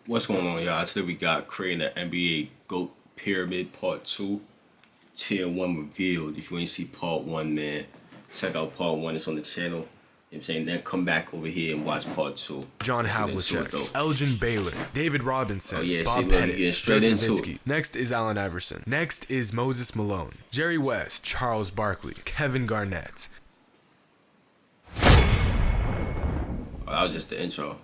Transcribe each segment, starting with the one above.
What's going on, y'all? Today we got creating the NBA GOAT Pyramid Part 2. Tier 1 revealed. If you ain't see Part 1, man, check out Part 1. It's on the channel. You know what I'm saying? Then come back over here and watch Part 2. John Havlicek, Elgin Baylor, David Robinson, Bob Pettit, straight into it. Next is Allen Iverson. Next is Moses Malone, Jerry West, Charles Barkley, Kevin Garnett. Oh, that was just the intro.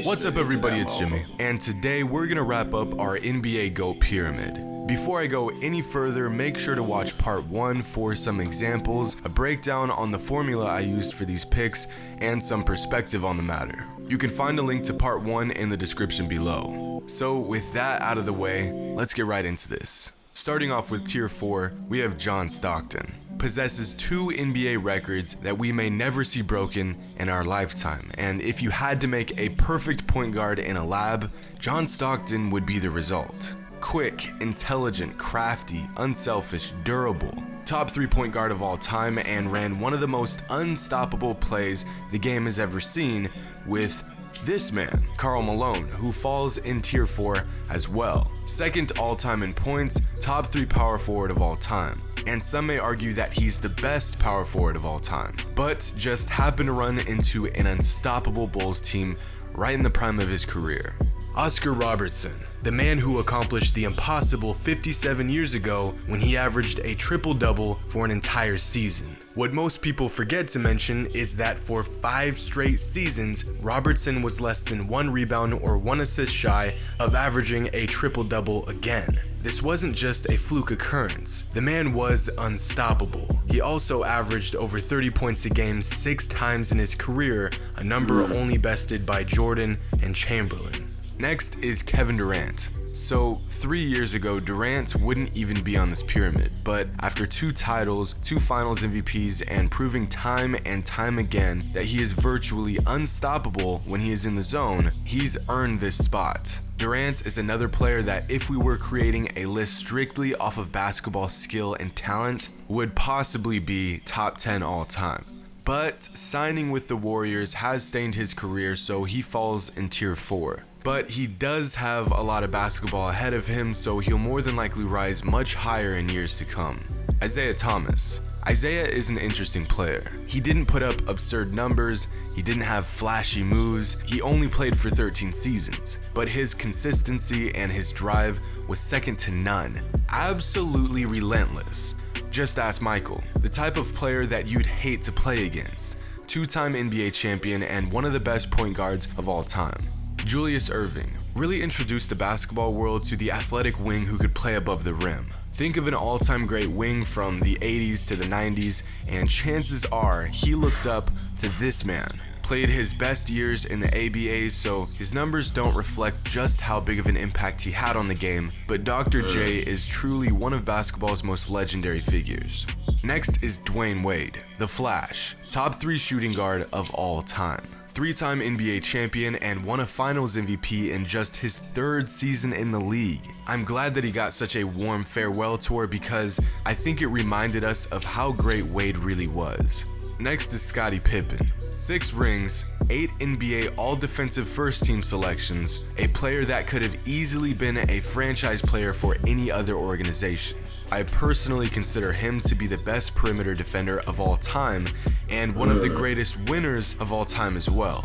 What's up, everybody? It's Jimmy, and today we're gonna wrap up our NBA GOAT Pyramid. Before I go any further, make sure to watch part 1 for some examples, a breakdown on the formula I used for these picks, and some perspective on the matter. You can find a link to part 1 in the description below. So with that out of the way, let's get right into this. Starting off with tier 4, we have John Stockton. Possesses 2 NBA records that we may never see broken in our lifetime, and if you had to make a perfect point guard in a lab, John Stockton would be the result. Quick, intelligent, crafty, unselfish, durable. Top 3-point guard of all time, and ran one of the most unstoppable plays the game has ever seen with this man, Karl Malone, who falls in tier 4 as well. Second all-time in points, top 3 power forward of all time. And some may argue that he's the best power forward of all time, but just happened to run into an unstoppable Bulls team right in the prime of his career. Oscar Robertson, the man who accomplished the impossible 57 years ago when he averaged a triple-double for an entire season. What most people forget to mention is that for 5 straight seasons, Robertson was less than 1 rebound or 1 assist shy of averaging a triple-double again. This wasn't just a fluke occurrence. The man was unstoppable. He also averaged over 30 points a game 6 times in his career, a number only bested by Jordan and Chamberlain. Next is Kevin Durant. So 3 years ago, Durant wouldn't even be on this pyramid, but after 2 titles, 2 finals MVPs, and proving time and time again that he is virtually unstoppable when he is in the zone, he's earned this spot. Durant is another player that if we were creating a list strictly off of basketball skill and talent, would possibly be top 10 all time. But signing with the Warriors has stained his career, so he falls in tier 4. But he does have a lot of basketball ahead of him, so he'll more than likely rise much higher in years to come. Isaiah Thomas. Isaiah is an interesting player. He didn't put up absurd numbers, he didn't have flashy moves, he only played for 13 seasons, but his consistency and his drive was second to none. Absolutely relentless. Just ask Michael, the type of player that you'd hate to play against. 2-time NBA champion and one of the best point guards of all time. Julius Erving really introduced the basketball world to the athletic wing who could play above the rim. Think of an all-time great wing from the 80s to the 90s, and chances are he looked up to this man. Played his best years in the ABA, so his numbers don't reflect just how big of an impact he had on the game, but Dr. J is truly one of basketball's most legendary figures. Next is Dwayne Wade, the Flash, top 3 shooting guard of all time. 3-time NBA champion and won a finals MVP in just his 3rd season in the league. I'm glad that he got such a warm farewell tour because I think it reminded us of how great Wade really was. Next is Scottie Pippen. 6 rings, 8 NBA all-defensive first-team selections, a player that could have easily been a franchise player for any other organization. I personally consider him to be the best perimeter defender of all time and one of the greatest winners of all time as well.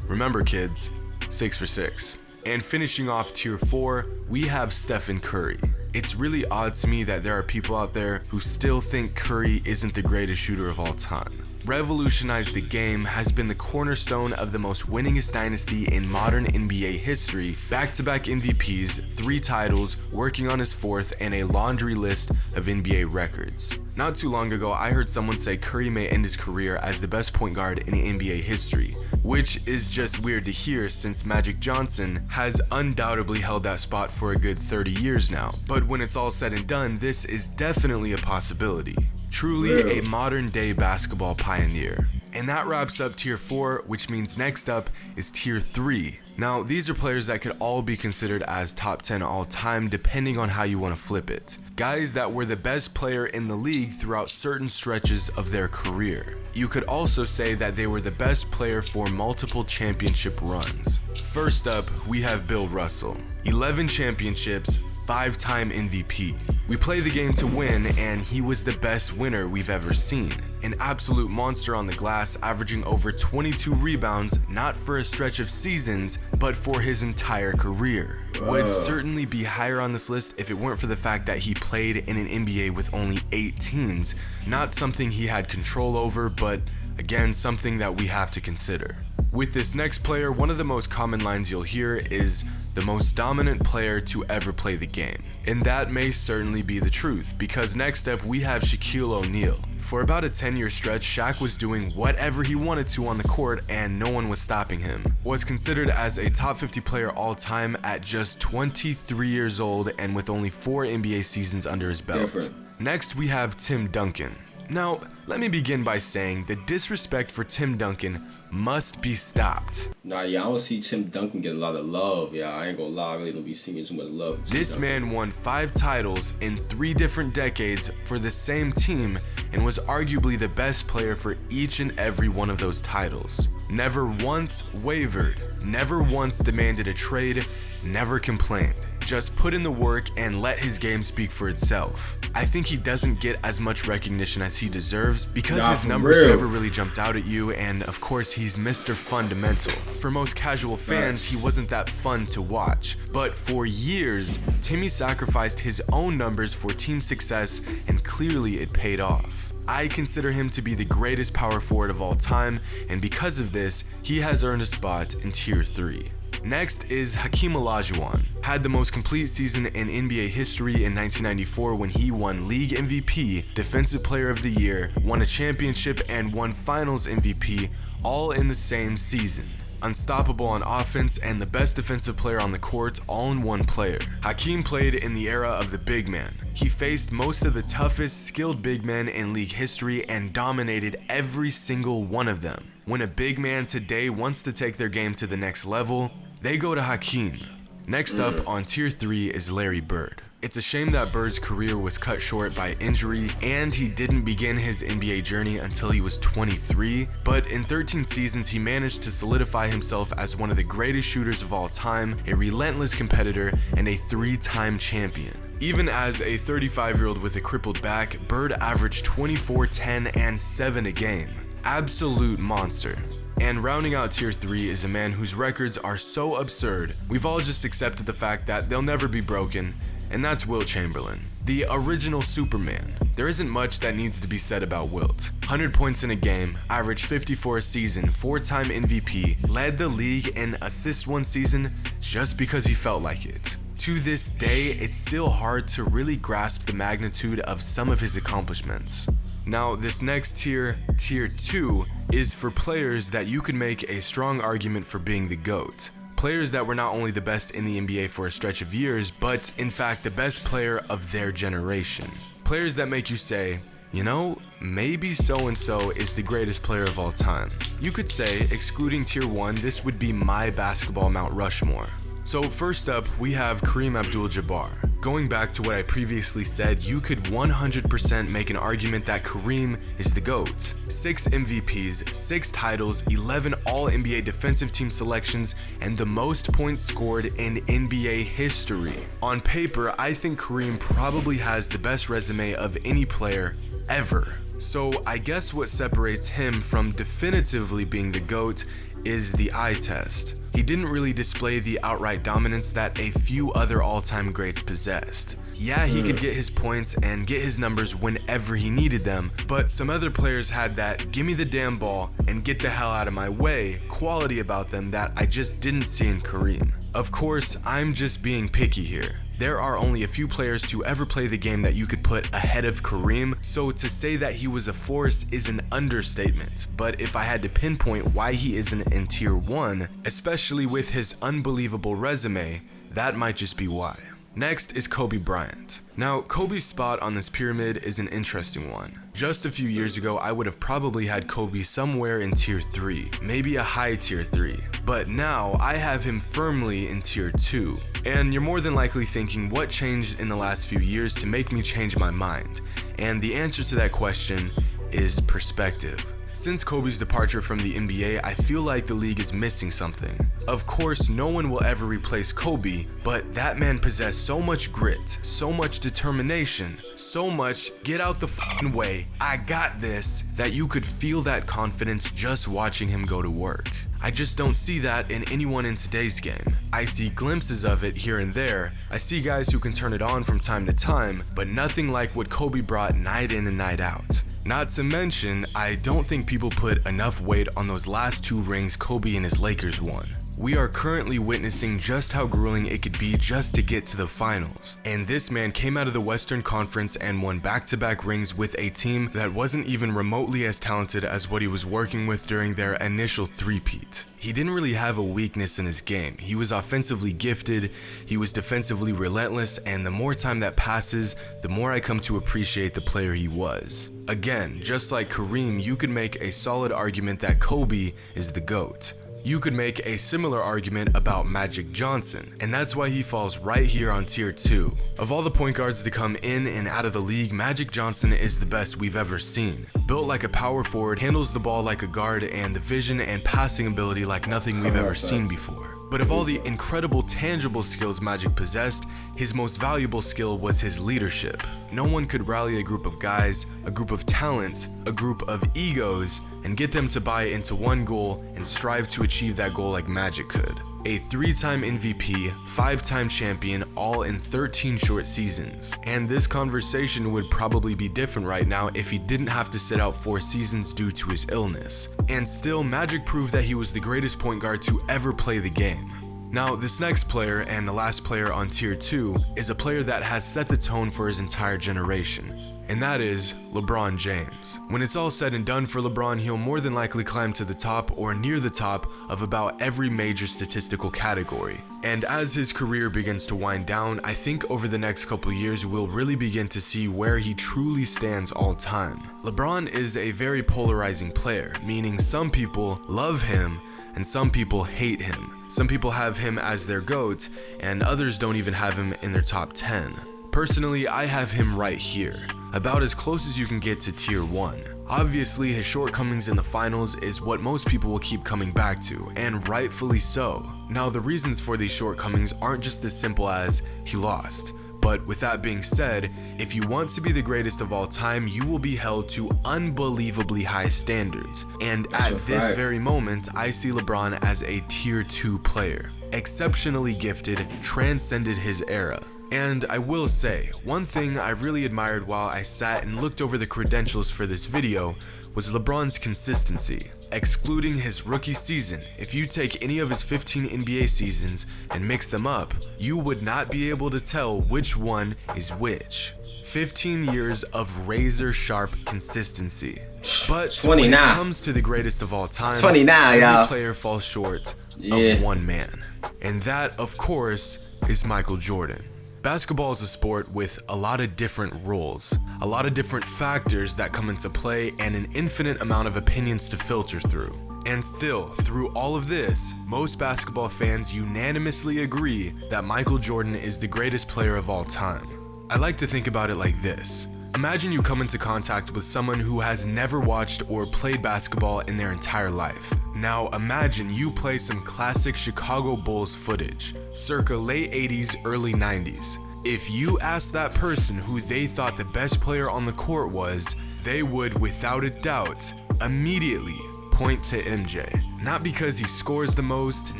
Remember, kids, 6 for 6. And finishing off tier 4, we have Stephen Curry. It's really odd to me that there are people out there who still think Curry isn't the greatest shooter of all time. Revolutionized the game, has been the cornerstone of the most winningest dynasty in modern NBA history, back-to-back MVPs, 3 titles, working on his 4th, and a laundry list of NBA records. Not too long ago, I heard someone say Curry may end his career as the best point guard in NBA history, which is just weird to hear since Magic Johnson has undoubtedly held that spot for a good 30 years now. But when it's all said and done, this is definitely a possibility. Truly a modern day basketball pioneer. And that wraps up tier 4, which means next up is tier 3. Now, these are players that could all be considered as top 10 all time depending on how you want to flip it. Guys that were the best player in the league throughout certain stretches of their career. You could also say that they were the best player for multiple championship runs. First up, we have Bill Russell. 11 championships, 5-time MVP. We play the game to win, and he was the best winner we've ever seen. An absolute monster on the glass, averaging over 22 rebounds, not for a stretch of seasons, but for his entire career. Would certainly be higher on this list if it weren't for the fact that he played in an NBA with only 8 teams. Not something he had control over, but again, something that we have to consider. With this next player, one of the most common lines you'll hear is the most dominant player to ever play the game. And that may certainly be the truth, because next up we have Shaquille O'Neal. For about a 10-year stretch, Shaq was doing whatever he wanted to on the court and no one was stopping him. Was considered as a top 50 player all time at just 23 years old and with only 4 NBA seasons under his belt. Next we have Tim Duncan. Now, let me begin by saying the disrespect for Tim Duncan must be stopped. Nah, yeah, I don't see Tim Duncan get a lot of love. Yeah, I ain't gonna lie, I really don't be seeing too much love. This man won 5 titles in 3 different decades for the same team and was arguably the best player for each and every one of those titles. Never once wavered, never once demanded a trade, never complained. Just put in the work and let his game speak for itself. I think he doesn't get as much recognition as he deserves because his numbers never really jumped out at you, and of course he's Mr. Fundamental. For most casual fans, he wasn't that fun to watch, but for years, Timmy sacrificed his own numbers for team success and clearly it paid off. I consider him to be the greatest power forward of all time, and because of this, he has earned a spot in tier 3. Next is Hakeem Olajuwon. Had the most complete season in NBA history in 1994 when he won League MVP, Defensive Player of the Year, won a championship, and won Finals MVP, all in the same season. Unstoppable on offense and the best defensive player on the court all in one player. Hakeem played in the era of the big man. He faced most of the toughest, skilled big men in league history and dominated every single one of them. When a big man today wants to take their game to the next level, they go to Hakeem. Next up on tier 3 is Larry Bird. It's a shame that Bird's career was cut short by injury and he didn't begin his NBA journey until he was 23, but in 13 seasons he managed to solidify himself as one of the greatest shooters of all time, a relentless competitor, and a 3-time champion. Even as a 35-year-old with a crippled back, Bird averaged 24, 10, and 7 a game. Absolute monster. And rounding out tier 3 is a man whose records are so absurd, we've all just accepted the fact that they'll never be broken, and that's Wilt Chamberlain, the original Superman. There isn't much that needs to be said about Wilt. 100 points in a game, averaged 54 a season, 4-time MVP, led the league in assists one season just because he felt like it. To this day, it's still hard to really grasp the magnitude of some of his accomplishments. Now, this next tier, tier 2, is for players that you could make a strong argument for being the GOAT. Players that were not only the best in the NBA for a stretch of years, but in fact the best player of their generation. Players that make you say, you know, maybe so-and-so is the greatest player of all time. You could say, excluding tier 1, this would be my basketball Mount Rushmore. So first up, we have Kareem Abdul-Jabbar. Going back to what I previously said, you could 100% make an argument that Kareem is the GOAT. 6 MVPs, 6 titles, 11 All-NBA defensive team selections, and the most points scored in NBA history. On paper, I think Kareem probably has the best resume of any player ever. So I guess what separates him from definitively being the GOAT is the eye test. He didn't really display the outright dominance that a few other all-time greats possessed. Yeah, he could get his points and get his numbers whenever he needed them, but some other players had that "give me the damn ball and get the hell out of my way" quality about them that I just didn't see in Kareem. Of course, I'm just being picky here. There are only a few players to ever play the game that you could put ahead of Kareem, so to say that he was a force is an understatement. But if I had to pinpoint why he isn't in tier 1, especially with his unbelievable resume, that might just be why. Next is Kobe Bryant. Now, Kobe's spot on this pyramid is an interesting one. Just a few years ago, I would have probably had Kobe somewhere in tier 3, maybe a high tier 3. But now, I have him firmly in tier 2. And you're more than likely thinking, what changed in the last few years to make me change my mind? And the answer to that question is perspective. Since Kobe's departure from the NBA, I feel like the league is missing something. Of course, no one will ever replace Kobe, but that man possessed so much grit, so much determination, so much get out the f***ing way, I got this, that you could feel that confidence just watching him go to work. I just don't see that in anyone in today's game. I see glimpses of it here and there. I see guys who can turn it on from time to time, but nothing like what Kobe brought night in and night out. Not to mention, I don't think people put enough weight on those last 2 rings Kobe and his Lakers won. We are currently witnessing just how grueling it could be just to get to the finals. And this man came out of the Western Conference and won back-to-back rings with a team that wasn't even remotely as talented as what he was working with during their initial three-peat. He didn't really have a weakness in his game. He was offensively gifted, he was defensively relentless, and the more time that passes, the more I come to appreciate the player he was. Again, just like Kareem, you could make a solid argument that Kobe is the GOAT. You could make a similar argument about Magic Johnson, and that's why he falls right here on tier 2. Of all the point guards to come in and out of the league, Magic Johnson is the best we've ever seen. Built like a power forward, handles the ball like a guard, and the vision and passing ability like nothing we've ever seen before. But of all the incredible tangible skills Magic possessed, his most valuable skill was his leadership. No one could rally a group of guys, a group of talent, a group of egos, and get them to buy into one goal and strive to achieve that goal like Magic could. A 3-time MVP, 5-time champion, all in 13 short seasons. And this conversation would probably be different right now if he didn't have to sit out 4 seasons due to his illness. And still, Magic proved that he was the greatest point guard to ever play the game. Now, this next player, and the last player on tier 2, is a player that has set the tone for his entire generation. And that is LeBron James. When it's all said and done for LeBron, he'll more than likely climb to the top or near the top of about every major statistical category. And as his career begins to wind down, I think over the next couple years we'll really begin to see where he truly stands all time. LeBron is a very polarizing player, meaning some people love him and some people hate him. Some people have him as their GOAT, and others don't even have him in their top 10. Personally, I have him right here, about as close as you can get to tier 1. Obviously, his shortcomings in the finals is what most people will keep coming back to, and rightfully so. Now, the reasons for these shortcomings aren't just as simple as he lost. But with that being said, if you want to be the greatest of all time, you will be held to unbelievably high standards. And at this very moment, I see LeBron as a tier 2 player. Exceptionally gifted, transcended his era. And I will say, one thing I really admired while I sat and looked over the credentials for this video was LeBron's consistency. Excluding his rookie season, if you take any of his 15 NBA seasons and mix them up, you would not be able to tell which one is which. 15 years of razor sharp consistency. But when it comes to the greatest of all time, every player falls short of one man. And that, of course, is Michael Jordan. Basketball is a sport with a lot of different rules, a lot of different factors that come into play, and an infinite amount of opinions to filter through. And still, through all of this, most basketball fans unanimously agree that Michael Jordan is the greatest player of all time. I like to think about it like this. Imagine you come into contact with someone who has never watched or played basketball in their entire life. Now imagine you play some classic Chicago Bulls footage, circa late 80s, early 90s. If you asked that person who they thought the best player on the court was, they would without a doubt immediately point to MJ. Not because he scores the most,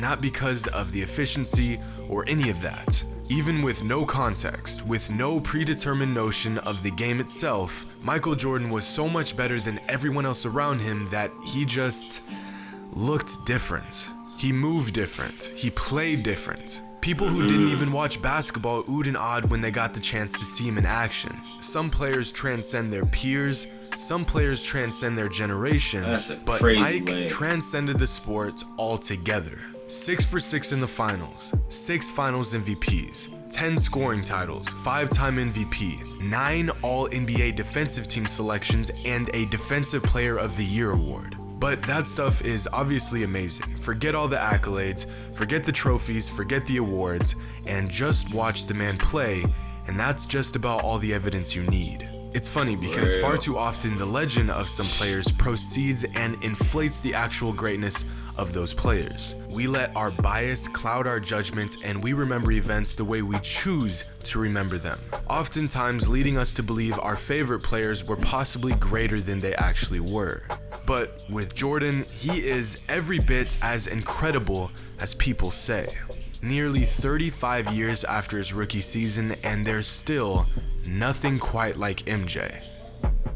not because of the efficiency or any of that. Even with no context, with no predetermined notion of the game itself, Michael Jordan was so much better than everyone else around him that he just looked different. He moved different. He played different. People who didn't even watch basketball oohed and awed when they got the chance to see him in action. Some players transcend their peers, some players transcend their generation, but Mike transcended the sport altogether. 6 for 6 in the finals, 6 finals MVPs, 10 scoring titles, 5-time MVP, 9 All-NBA defensive team selections, and a Defensive Player of the Year award. But that stuff is obviously amazing. Forget all the accolades, forget the trophies, forget the awards, and just watch the man play, and that's just about all the evidence you need. It's funny because far too often the legend of some players proceeds and inflates the actual greatness of those players. We let our bias cloud our judgment, and we remember events the way we choose to remember them, oftentimes leading us to believe our favorite players were possibly greater than they actually were. But with Jordan, he is every bit as incredible as people say. Nearly 35 years after his rookie season, and there's still nothing quite like MJ.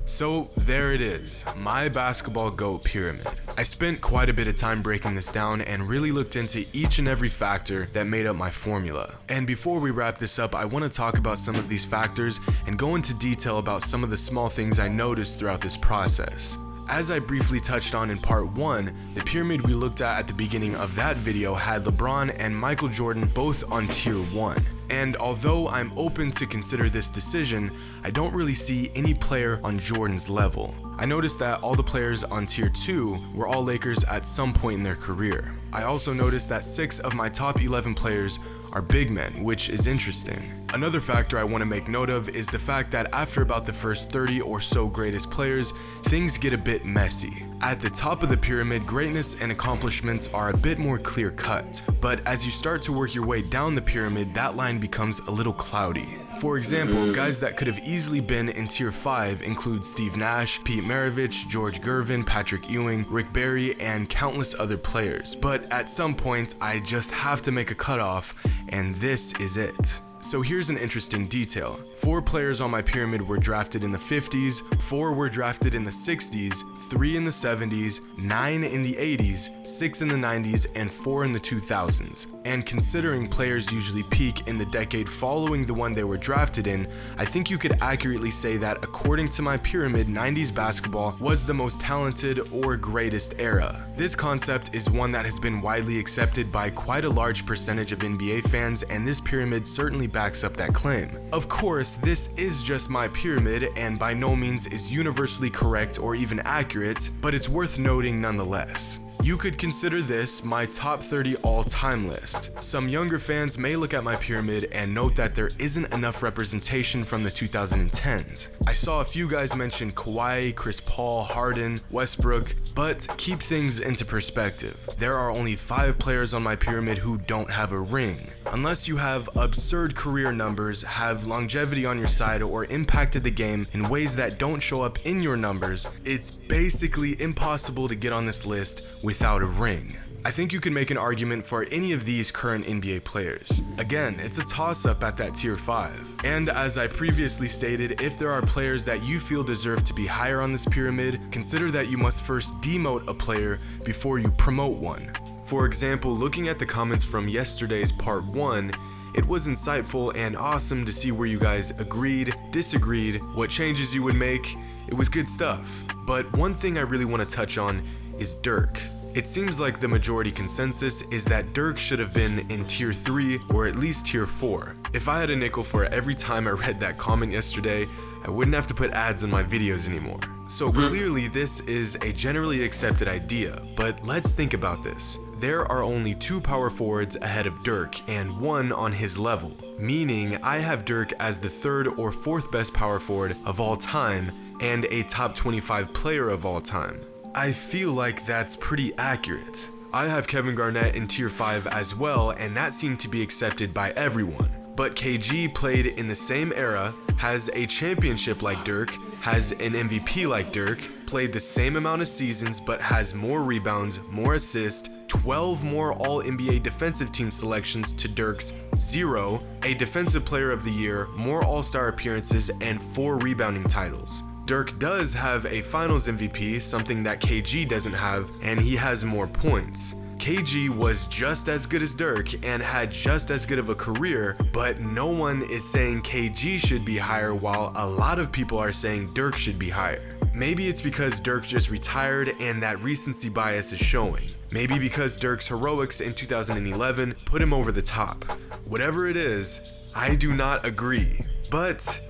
So there it is, my basketball GOAT pyramid. I spent quite a bit of time breaking this down and really looked into each and every factor that made up my formula. And before we wrap this up, I want to talk about some of these factors and go into detail about some of the small things I noticed throughout this process. As I briefly touched on in part 1, the pyramid we looked at the beginning of that video had LeBron and Michael Jordan both on tier 1. And although I'm open to consider this decision, I don't really see any player on Jordan's level. I noticed that all the players on tier 2 were all Lakers at some point in their career. I also noticed that 6 of my top 11 players are big men, which is interesting. Another factor I want to make note of is the fact that after about the first 30 or so greatest players, things get a bit messy. At the top of the pyramid, greatness and accomplishments are a bit more clear-cut, but as you start to work your way down the pyramid, that line becomes a little cloudy. For example, guys that could have easily been in tier 5 include Steve Nash, Pete Maravich, George Gervin, Patrick Ewing, Rick Barry, and countless other players. But at some point, I just have to make a cutoff, and this is it. So here's an interesting detail. 4 players on my pyramid were drafted in the 50s, 4 were drafted in the 60s, 3 in the 70s, 9 in the 80s, 6 in the 90s, and 4 in the 2000s. And considering players usually peak in the decade following the one they were drafted in, I think you could accurately say that according to my pyramid, 90s basketball was the most talented or greatest era. This concept is one that has been widely accepted by quite a large percentage of NBA fans, and this pyramid certainly backs up that claim. Of course, this is just my pyramid and by no means is universally correct or even accurate, but it's worth noting nonetheless. You could consider this my top 30 all-time list. Some younger fans may look at my pyramid and note that there isn't enough representation from the 2010s. I saw a few guys mention Kawhi, Chris Paul, Harden, Westbrook, but keep things into perspective. There are only 5 players on my pyramid who don't have a ring. Unless you have absurd career numbers, have longevity on your side, or impacted the game in ways that don't show up in your numbers, it's basically impossible to get on this list without a ring. I think you can make an argument for any of these current NBA players. Again, it's a toss-up at that tier 5. And as I previously stated, if there are players that you feel deserve to be higher on this pyramid, consider that you must first demote a player before you promote one. For example, looking at the comments from yesterday's part 1, it was insightful and awesome to see where you guys agreed, disagreed, what changes you would make. It was good stuff. But one thing I really want to touch on is Dirk. It seems like the majority consensus is that Dirk should have been in tier 3 or at least tier 4. If I had a nickel for every time I read that comment yesterday, I wouldn't have to put ads in my videos anymore. So clearly this is a generally accepted idea, but let's think about this. There are only 2 power forwards ahead of Dirk and 1 on his level, meaning I have Dirk as the 3rd or 4th best power forward of all time and a top 25 player of all time. I feel like that's pretty accurate. I have Kevin Garnett in tier 5 as well, and that seemed to be accepted by everyone. But KG played in the same era, has a championship like Dirk, has an MVP like Dirk, played the same amount of seasons but has more rebounds, more assists, 12 more All-NBA defensive team selections to Dirk's 0, a defensive player of the year, more All-Star appearances, and 4 rebounding titles. Dirk does have a finals MVP, something that KG doesn't have, and he has more points. KG was just as good as Dirk and had just as good of a career, but no one is saying KG should be higher while a lot of people are saying Dirk should be higher. Maybe it's because Dirk just retired and that recency bias is showing. Maybe because Dirk's heroics in 2011 put him over the top. Whatever it is, I do not agree, but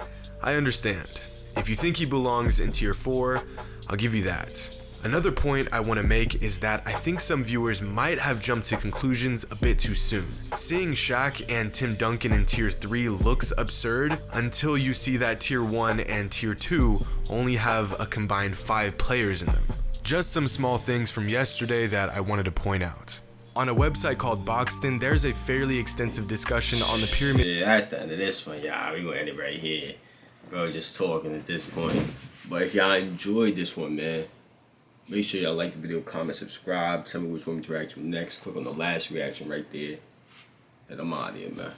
I understand. If you think he belongs in tier 4, I'll give you that. Another point I want to make is that I think some viewers might have jumped to conclusions a bit too soon. Seeing Shaq and Tim Duncan in tier 3 looks absurd until you see that tier 1 and tier 2 only have a combined 5 players in them. Just some small things from yesterday that I wanted to point out. On a website called Boxton, there's a fairly extensive discussion on the pyramid. Yeah, that's the end of this one, y'all. We gonna end it right here. Bro, just talking at this point. But if y'all enjoyed this one, man, make sure y'all like the video, comment, subscribe. Tell me which one to react to next. Click on the last reaction right there. And I'm out of here, man.